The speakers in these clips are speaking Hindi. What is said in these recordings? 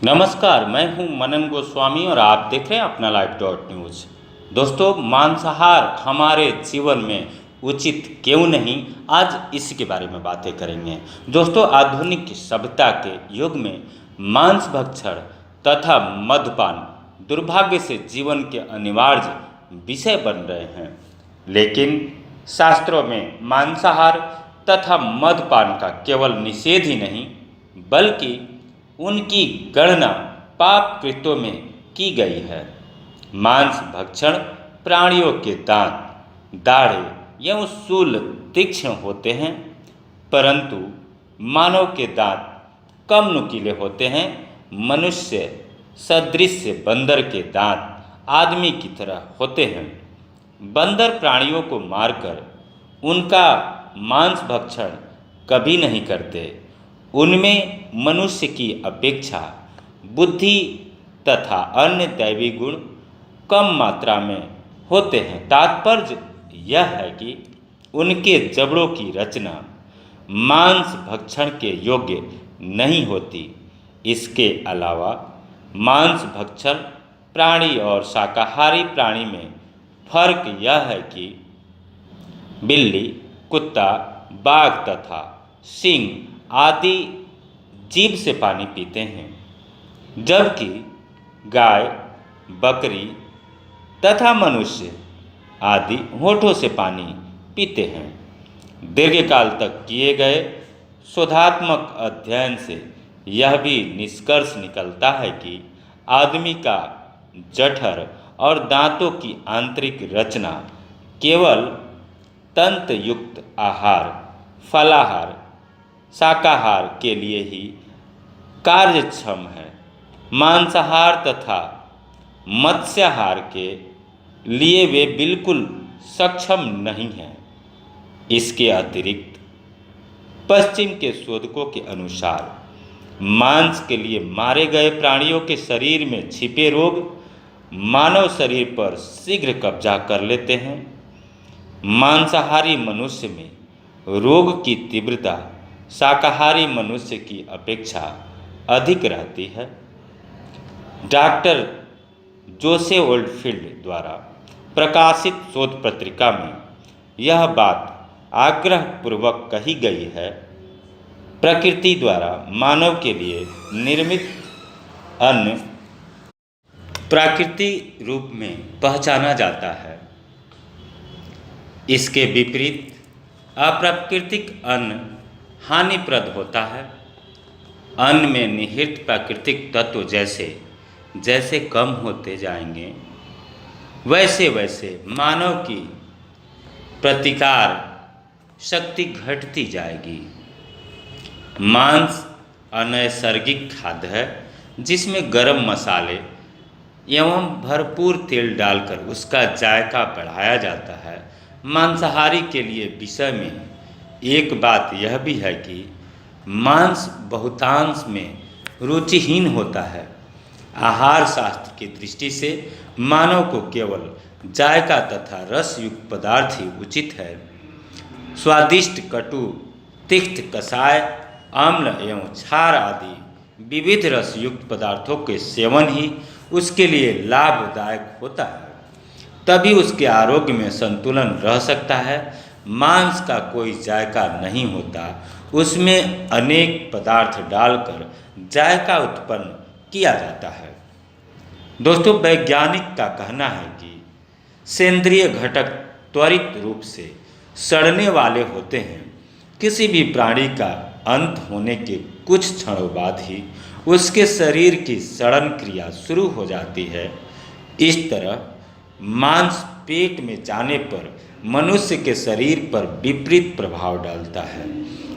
नमस्कार, मैं हूं मनन गोस्वामी और आप देख रहे हैं अपना लाइव.न्यूज। दोस्तों, मांसाहार हमारे जीवन में उचित क्यों नहीं, आज इसी के बारे में बातें करेंगे। दोस्तों, आधुनिक सभ्यता के युग में मांस भक्षण तथा मद्यपान दुर्भाग्य से जीवन के अनिवार्य विषय बन रहे हैं। लेकिन शास्त्रों में मांसाहार तथा मद्यपान का केवल निषेध ही नहीं बल्कि उनकी गणना पाप कृत्यों में की गई है। मांस भक्षण प्राणियों के दांत दाढ़े एवं शूल तीक्ष्ण होते हैं, परंतु मानव के दांत कम नुकीले होते हैं। मनुष्य सदृश बंदर के दांत आदमी की तरह होते हैं। बंदर प्राणियों को मारकर उनका मांस भक्षण कभी नहीं करते। उनमें मनुष्य की अपेक्षा बुद्धि तथा अन्य दैवी गुण कम मात्रा में होते हैं। तात्पर्य यह है कि उनके जबड़ों की रचना मांस भक्षण के योग्य नहीं होती। इसके अलावा मांस भक्षण प्राणी और शाकाहारी प्राणी में फर्क यह है कि बिल्ली, कुत्ता, बाघ तथा सिंह आदि जीभ से पानी पीते हैं, जबकि गाय, बकरी तथा मनुष्य आदि होठों से पानी पीते हैं। दीर्घकाल तक किए गए शोधात्मक अध्ययन से यह भी निष्कर्ष निकलता है कि आदमी का जठर और दांतों की आंतरिक रचना केवल तंतुयुक्त आहार, फलाहार, शाकाहार के लिए ही कार्यक्षम है। मांसाहार तथा मत्स्याहार के लिए वे बिल्कुल सक्षम नहीं हैं। इसके अतिरिक्त पश्चिम के शोधकों के अनुसार मांस के लिए मारे गए प्राणियों के शरीर में छिपे रोग मानव शरीर पर शीघ्र कब्जा कर लेते हैं। मांसाहारी मनुष्य में रोग की तीव्रता शाकाहारी मनुष्य की अपेक्षा अधिक रहती है। डॉक्टर जोसे ओल्डफील्ड द्वारा प्रकाशित शोध पत्रिका में यह बात आग्रहपूर्वक कही गई है। प्रकृति द्वारा मानव के लिए निर्मित अन्न प्राकृतिक रूप में पहचाना जाता है। इसके विपरीत अप्राकृतिक अन्न हानिप्रद होता है। अन्न में निहित प्राकृतिक तत्व जैसे जैसे कम होते जाएंगे, वैसे वैसे मानव की प्रतिकार शक्ति घटती जाएगी। मांस अनैसर्गिक खाद्य है जिसमें गरम मसाले एवं भरपूर तेल डालकर उसका जायका बढ़ाया जाता है। मांसाहारी के लिए विषय में एक बात यह भी है कि मांस बहुतांश में रुचिहीन होता है। आहार शास्त्र की दृष्टि से मानव को केवल जायका तथा रस युक्त पदार्थ ही उचित है। स्वादिष्ट, कटु, तिक्त, कषाय, अम्ल एवं क्षार आदि विविध रस युक्त पदार्थों के सेवन ही उसके लिए लाभदायक होता है, तभी उसके आरोग्य में संतुलन रह सकता है। मांस का कोई जायका नहीं होता, उसमें अनेक पदार्थ डालकर जायका उत्पन्न किया जाता है। दोस्तों, वैज्ञानिक का कहना है कि सेंद्रिय घटक त्वरित रूप से सड़ने वाले होते हैं। किसी भी प्राणी का अंत होने के कुछ क्षणों बाद ही उसके शरीर की सड़न क्रिया शुरू हो जाती है। इस तरह मांस पेट में जाने पर मनुष्य के शरीर पर विपरीत प्रभाव डालता है।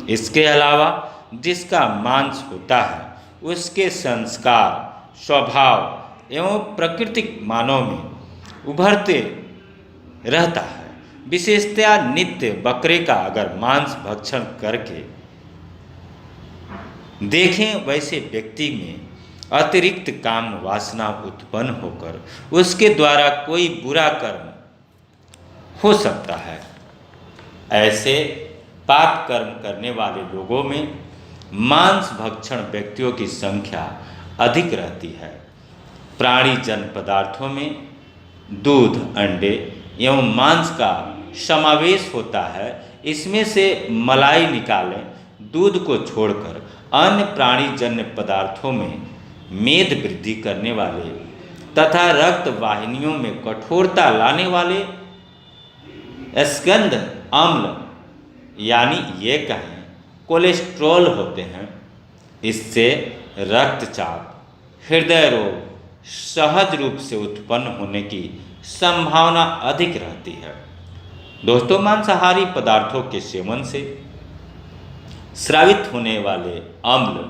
इसके अलावा जिसका मांस होता है उसके संस्कार, स्वभाव एवं प्राकृतिक मानव में उभरते रहता है। विशेषतया नित्य बकरे का अगर मांस भक्षण करके देखें, वैसे व्यक्ति में अतिरिक्त काम वासना उत्पन्न होकर उसके द्वारा कोई बुरा कर्म हो सकता है। ऐसे पाप कर्म करने वाले लोगों में मांस भक्षण व्यक्तियों की संख्या अधिक रहती है। प्राणीजन्य पदार्थों में दूध, अंडे एवं मांस का समावेश होता है। इसमें से मलाई निकालें। दूध को छोड़कर अन्य प्राणीजन्य पदार्थों में मेद वृद्धि करने वाले तथा रक्त वाहिनियों में कठोरता लाने वाले स्कंद अम्ल यानी ये कहें कोलेस्ट्रॉल होते हैं। इससे रक्तचाप, हृदय रोग सहज रूप से उत्पन्न होने की संभावना अधिक रहती है। दोस्तों, मांसाहारी पदार्थों के सेवन से स्रावित होने वाले अम्ल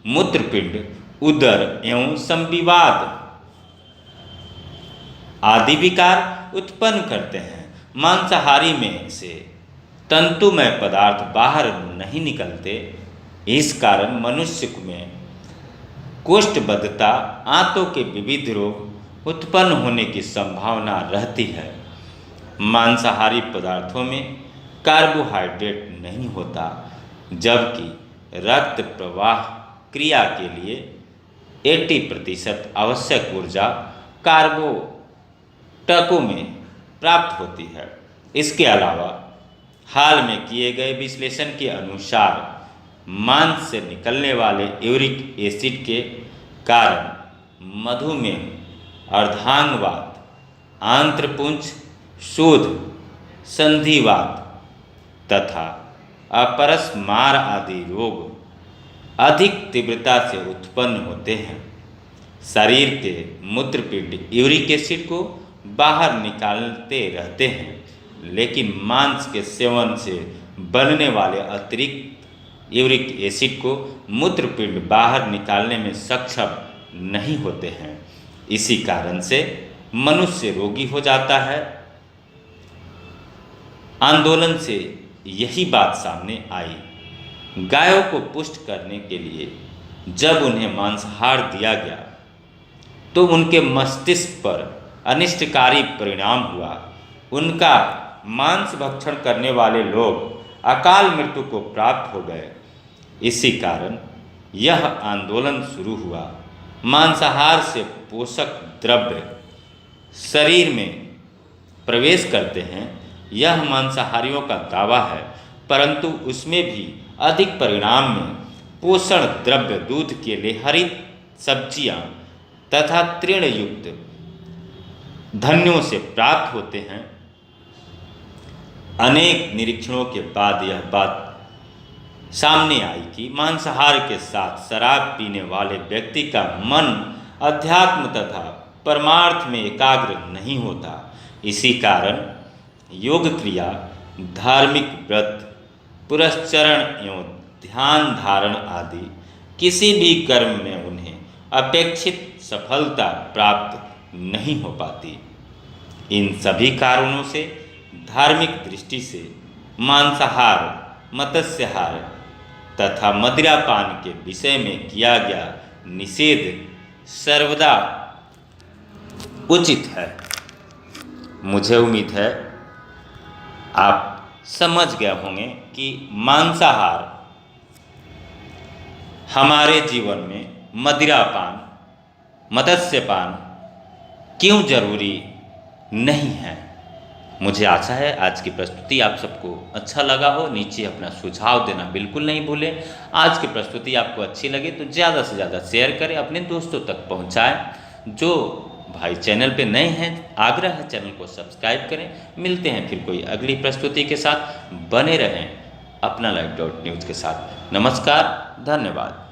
मूत्रपिंड, उदर एवं संविवाद आदि विकार उत्पन्न करते हैं। मांसाहारी में से तंतुमय पदार्थ बाहर नहीं निकलते। इस कारण मनुष्य में कोष्ठबद्धता, आंतों के विविध रोग उत्पन्न होने की संभावना रहती है। मांसाहारी पदार्थों में कार्बोहाइड्रेट नहीं होता, जबकि रक्त प्रवाह क्रिया के लिए 80% आवश्यक ऊर्जा कार्बोटकों में प्राप्त होती है। इसके अलावा हाल में किए गए विश्लेषण के अनुसार मांस से निकलने वाले यूरिक एसिड के कारण मधुमेह, अर्धांगवात, आंत्रपुंज शोथ, संधिवात तथा अपरसमार आदि रोग अधिक तीव्रता से उत्पन्न होते हैं। शरीर के मूत्रपिंड यूरिक एसिड को बाहर निकालते रहते हैं, लेकिन मांस के सेवन से बनने वाले अतिरिक्त यूरिक एसिड को मूत्रपिंड बाहर निकालने में सक्षम नहीं होते हैं। इसी कारण से मनुष्य रोगी हो जाता है। आंदोलन से यही बात सामने आई। गायों को पुष्ट करने के लिए जब उन्हें मांसाहार दिया गया तो उनके मस्तिष्क पर अनिष्टकारी परिणाम हुआ। उनका मांस भक्षण करने वाले लोग अकाल मृत्यु को प्राप्त हो गए। इसी कारण यह आंदोलन शुरू हुआ। मांसाहार से पोषक द्रव्य शरीर में प्रवेश करते हैं, यह मांसाहारियों का दावा है, परंतु उसमें भी अधिक परिणाम में पोषण द्रव्य दूध के लिए हरी सब्जियां तथा तृण युक्त धान्यों से प्राप्त होते हैं। अनेक निरीक्षणों के बाद यह बात सामने आई कि मांसाहार के साथ शराब पीने वाले व्यक्ति का मन अध्यात्म तथा परमार्थ में एकाग्र नहीं होता। इसी कारण योग क्रिया, धार्मिक व्रत, पुरस्चरण एवं ध्यान धारण आदि किसी भी कर्म में उन्हें अपेक्षित सफलता प्राप्त नहीं हो पाती। इन सभी कारणों से धार्मिक दृष्टि से मांसाहार, मत्स्याहार तथा मदिरापान के विषय में किया गया निषेध सर्वदा उचित है। मुझे उम्मीद है आप समझ गए होंगे कि मांसाहार हमारे जीवन में मदिरापान, मत्स्यपान क्यों जरूरी नहीं है। मुझे आशा है आज की प्रस्तुति आप सबको अच्छा लगा हो। नीचे अपना सुझाव देना बिल्कुल नहीं भूलें। आज की प्रस्तुति आपको अच्छी लगे तो ज़्यादा से ज़्यादा शेयर करें, अपने दोस्तों तक पहुंचाएं। जो भाई चैनल पे नए हैं, आग्रह है चैनल को सब्सक्राइब करें। मिलते हैं फिर कोई अगली प्रस्तुति के साथ। बने रहें अपना लाइव.न्यूज़ के साथ। नमस्कार, धन्यवाद।